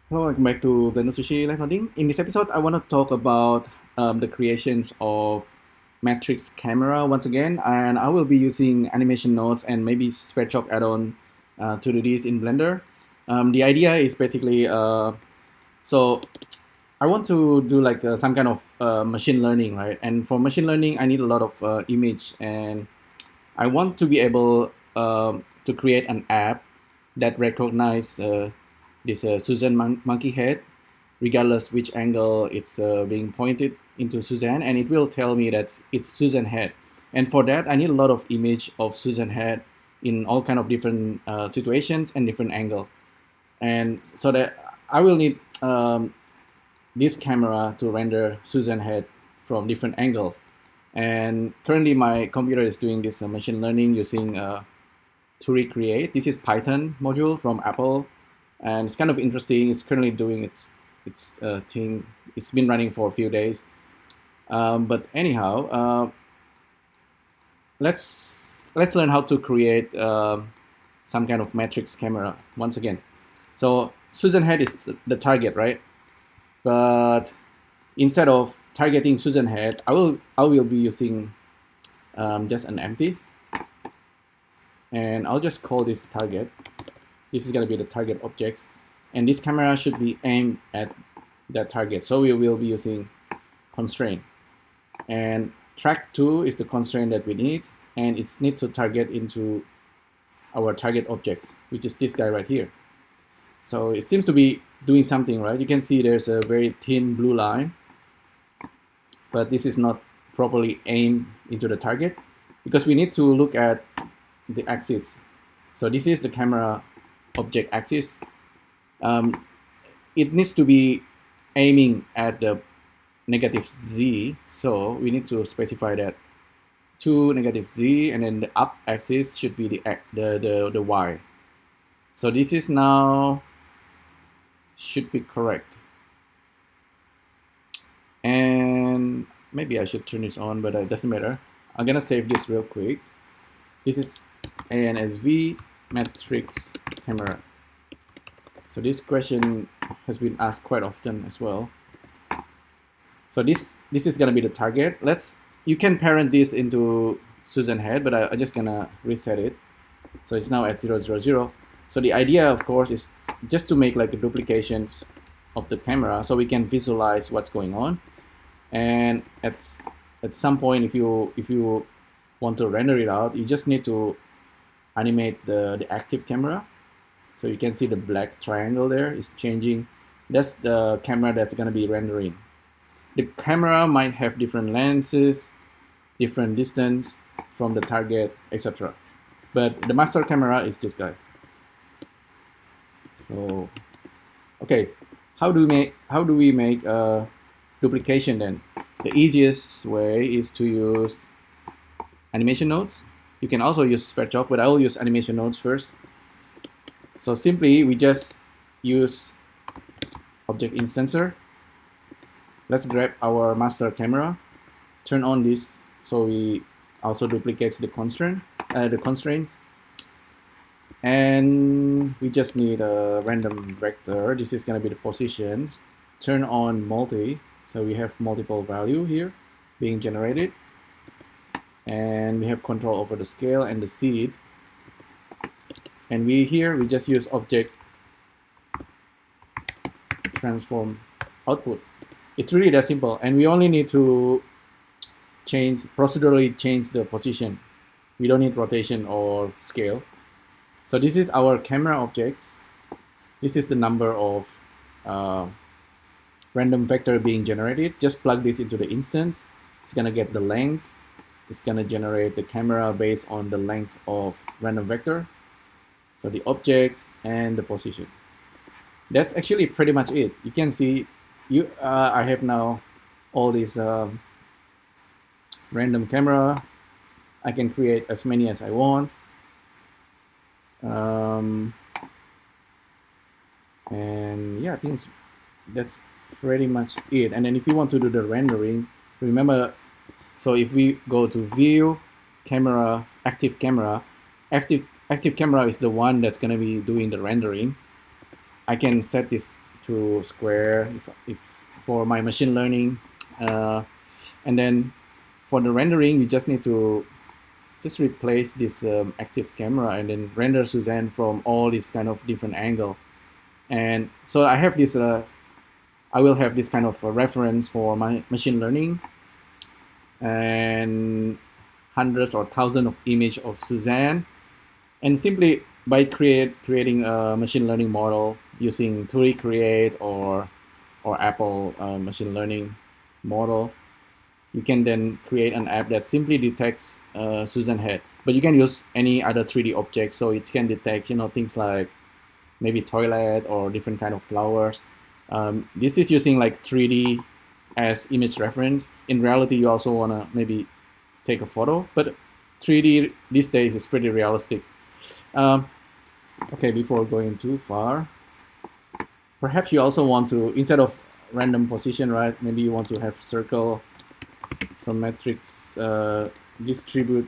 Hello, welcome back to Blender Sushi LiveENODING. In this episode, I want to talk about the creations of matrix camera once again, and I will be using animation nodes and maybe SVerchok add-on to do this in Blender. The idea is basically, so I want to do like some kind of machine learning, right? And for machine learning, I need a lot of image, and I want to be able to create an app that recognize this Suzanne monkey head, regardless which angle it's being pointed into Suzanne, and it will tell me that it's Suzanne head. And for that, I need a lot of image of Suzanne head in all kind of different situations and different angle. And so that I will need this camera to render Suzanne head from different angles. And currently my computer is doing this machine learning using to recreate. This is Python module from Apple, and it's kind of interesting. It's currently doing its thing. It's been running for a few days. But anyhow, let's learn how to create some kind of matrix camera once again. So Suzanne head is the target, right? But instead of targeting Suzanne head, I will be using just an empty, and I'll just call this target. This is going to be the target objects, and this camera should be aimed at that target. So we will be using constraint, and track 2 is the constraint that we need, and it's need to target into our target objects, which is this guy right here. So it seems to be doing something, right? You can see there's a very thin blue line, but this is not properly aimed into the target because we need to look at the axis. So this is the camera object axis. It needs to be aiming at the negative z, so we need to specify that to negative z, and then the up axis should be the y. So this is now should be correct. And maybe I should turn this on, but it doesn't matter. I'm gonna save this real quick. This is ANSV matrix camera. So this question has been asked quite often as well. So this is gonna be the target. You can parent this into Suzanne head, but I'm just gonna reset it. So it's now at 0, 0, 0. So the idea, of course, is just to make like a duplications of the camera so we can visualize what's going on. And at some point, if you want to render it out, you just need to animate the active camera. So you can see the black triangle there is changing. That's the camera that's going to be rendering. The camera might have different lenses, different distance from the target, etc. But the master camera is this guy. So, okay, how do we make a duplication then? The easiest way is to use animation nodes. You can also use SVerchok, but I will use animation nodes first. So simply we just use object instancer. Let's grab our master camera, turn on this so we also duplicates the constraints. And we just need a random vector. This is going to be the positions. Turn on multi, so we have multiple value here being generated, and we have control over the scale and the seed. And we just use object transform output. It's really that simple, and we only need to procedurally change the position. We don't need rotation or scale. So this is our camera objects. This is the number of random vector being generated. Just plug this into the instance. It's gonna get the length. It's gonna generate the camera based on the length of random vector. So the objects and the position. That's actually pretty much it. You can see I have now all these random camera. I can create as many as I want. And yeah, I think that's pretty much it. And then if you want to do the rendering, remember, so if we go to view, camera, active camera is the one that's going to be doing the rendering. I can set this to square if for my machine learning, and then for the rendering you just need to just replace this active camera and then render Suzanne from all these kind of different angle. And so I have this I will have this kind of a reference for my machine learning, and hundreds or thousands of image of Suzanne, and simply by creating a machine learning model using 2D Create or Apple machine learning model, you can then create an app that simply detects Suzanne head. But you can use any other 3D object, so it can detect things like maybe toilet or different kind of flowers. This is using like 3D as image reference. In reality, you also wanna maybe take a photo, but 3D these days is pretty realistic. Okay, before going too far, perhaps you also want to, instead of random position, right, maybe you want to have circle. So matrix distribute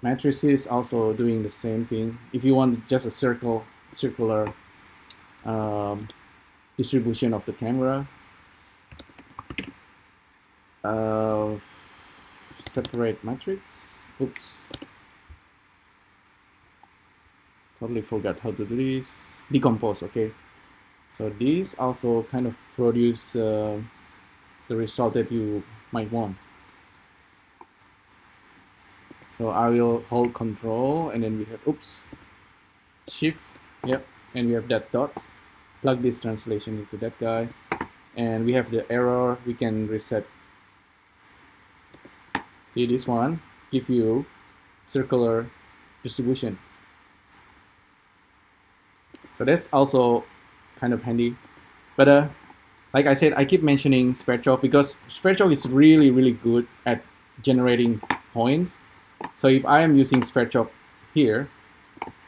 matrices also doing the same thing. If you want just a circular distribution of the camera, separate matrix. Oops, totally forgot how to do this. Decompose. Okay, so these also kind of produce the result that you might want. So I will hold Control, and then we have Shift, yep, and we have that dots. Plug this translation into that guy, and we have the error. We can reset. See, this one give you circular distribution. So that's also kind of handy. But like I said, I keep mentioning SVerchok because SVerchok is really, really good at generating points. So if I am using SVerchok here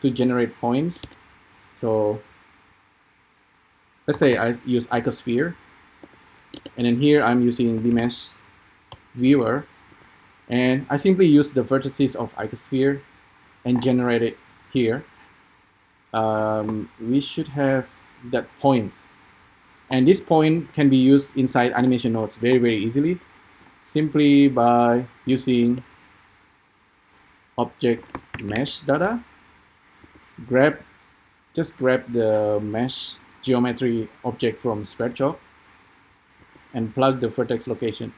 to generate points, so let's say I use icosphere, and then here I'm using the mesh viewer, and I simply use the vertices of icosphere and generate it here. We should have that points. And this point can be used inside animation nodes very, very easily, simply by using object mesh data. Just grab the mesh geometry object from SVerchok and plug the vertex location.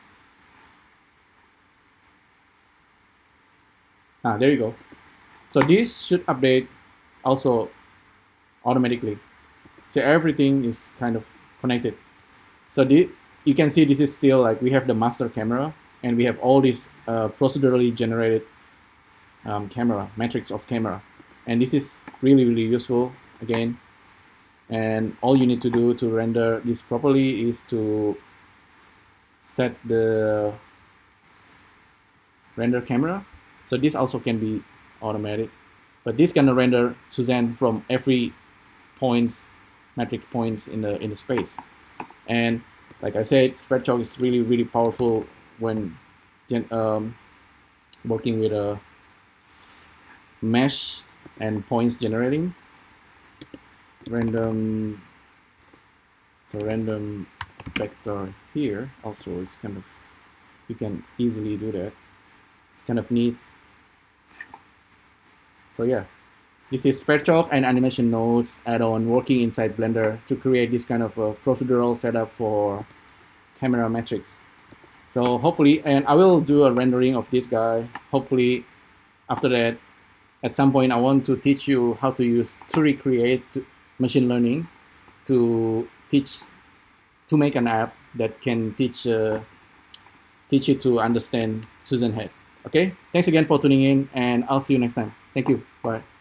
There you go. So this should update also automatically. So everything is kind of connected. So you can see this is still like we have the master camera, and we have all these procedurally generated camera, matrix of camera. And this is really, really useful again. And all you need to do to render this properly is to set the render camera. So this also can be automatic, but this can render Suzanne from every points, matrix points in the space. And like I said, SVerchok is really, really powerful when working with a mesh and points generating. Random vector here also is kind of, you can easily do that. It's kind of neat. So yeah, this is SVerchok and Animation Nodes add-on working inside Blender to create this kind of a procedural setup for camera metrics. So hopefully, and I will do a rendering of this guy. Hopefully after that, at some point I want to teach you how to use 3D Create machine learning to make an app that can teach you to understand Suzanne head. Okay, thanks again for tuning in, and I'll see you next time. Thank you. Bye.